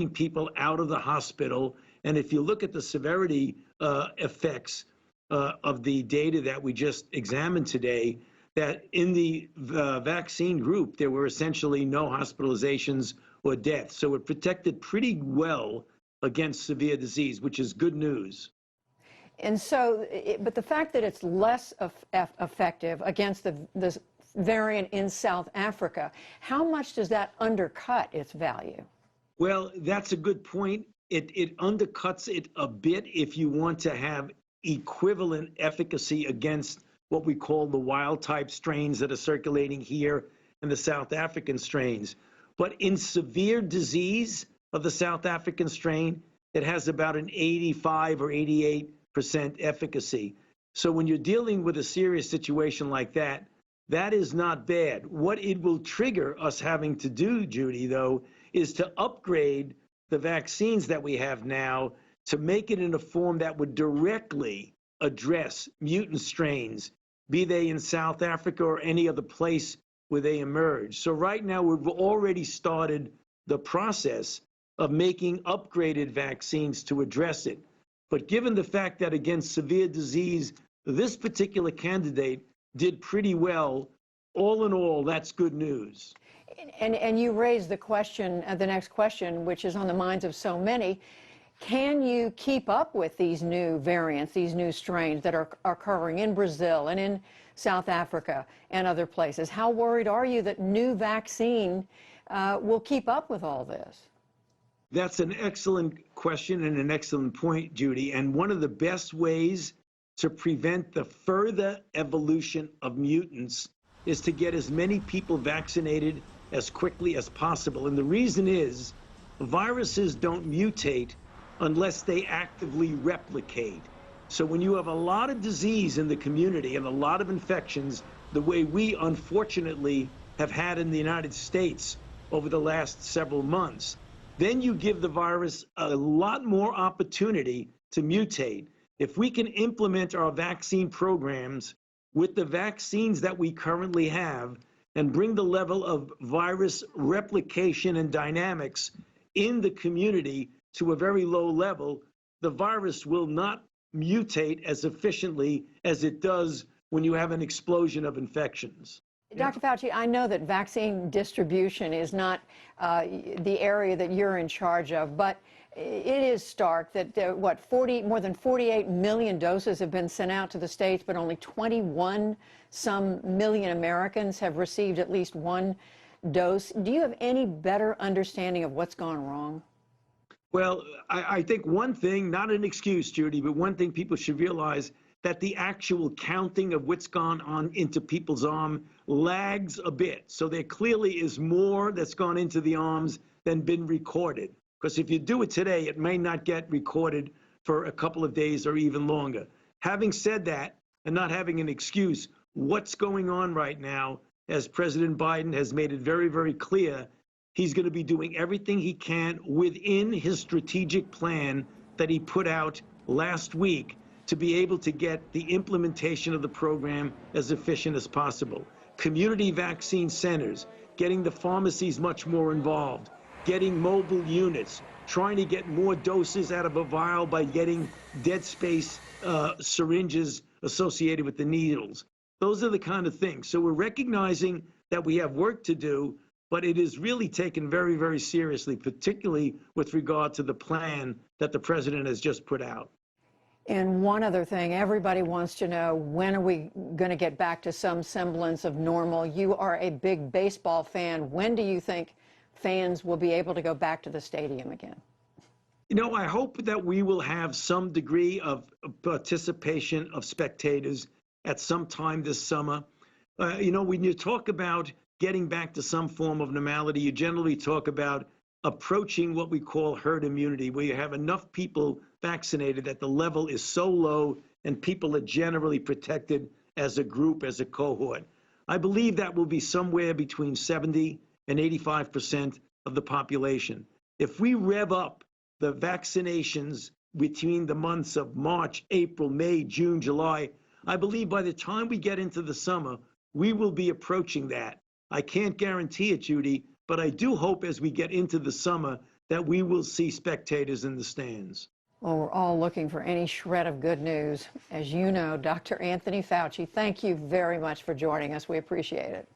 getting people out of the hospital. And if you look at the severity effects of the data that we just examined today, that in the vaccine group, there were essentially no hospitalizations or deaths. So it protected pretty well against severe disease, which is good news. And so, but the fact that it's less effective against the variant in South Africa, how much does that undercut its value? Well, that's a good point. It undercuts it a bit if you want to have equivalent efficacy against what we call the wild type strains that are circulating here and the South African strains. But in severe disease of the South African strain, it has about an 85 or 88% efficacy. So when you're dealing with a serious situation like that, that is not bad. What it will trigger us having to do, Judy, though, is to upgrade the vaccines that we have now to make it in a form that would directly address mutant strains, be they in South Africa or any other place where they emerge. So right now, we've already started the process of making upgraded vaccines to address it. But given the fact that against severe disease, this particular candidate did pretty well, all in all, that's good news. And you raised the question, the next question, which is on the minds of so many. Can you keep up with these new variants, these new strains that are occurring in Brazil and in South Africa and other places? How worried are you that new vaccine will keep up with all this? That's an excellent question and an excellent point, Judy. And one of the best ways to prevent the further evolution of mutants is to get as many people vaccinated as quickly as possible. And the reason is viruses don't mutate unless they actively replicate. So when you have a lot of disease in the community and a lot of infections, the way we unfortunately have had in the United States over the last several months, then you give the virus a lot more opportunity to mutate. If we can implement our vaccine programs with the vaccines that we currently have and bring the level of virus replication and dynamics in the community to a very low level, the virus will not mutate as efficiently as it does when you have an explosion of infections. Dr. Fauci, I know that vaccine distribution is not the area that you're in charge of, but it is stark that, more than 48 million doses have been sent out to the states, but only 21 some million Americans have received at least one dose. Do you have any better understanding of what's gone wrong? Well, I think one thing, not an excuse, Judy, but one thing people should realize that the actual counting of what's gone on into people's arm lags a bit. So there clearly is more that's gone into the arms than been recorded. Because if you do it today, it may not get recorded for a couple of days or even longer. Having said that, and not having an excuse, what's going on right now, as President Biden has made it very, very clear, he's going to be doing everything he can within his strategic plan that he put out last week to be able to get the implementation of the program as efficient as possible. Community vaccine centers, getting the pharmacies much more involved, getting mobile units, trying to get more doses out of a vial by getting dead space syringes associated with the needles. Those are the kind of things. So we're recognizing that we have work to do, but it is really taken very, very seriously, particularly with regard to the plan that the president has just put out. And one other thing, everybody wants to know, when are we going to get back to some semblance of normal? You are a big baseball fan. When do you think fans will be able to go back to the stadium again? You know, I hope that we will have some degree of participation of spectators at some time this summer. You know, when you talk about getting back to some form of normality, you generally talk about approaching what we call herd immunity, where you have enough people vaccinated that the level is so low and people are generally protected as a group, as a cohort. I believe that will be somewhere between 70 and 85% of the population. If we rev up the vaccinations between the months of March, April, May, June, July, I believe by the time we get into the summer, we will be approaching that. I can't guarantee it, Judy, but I do hope as we get into the summer that we will see spectators in the stands. Well, we're all looking for any shred of good news. As you know, Dr. Anthony Fauci, thank you very much for joining us. We appreciate it.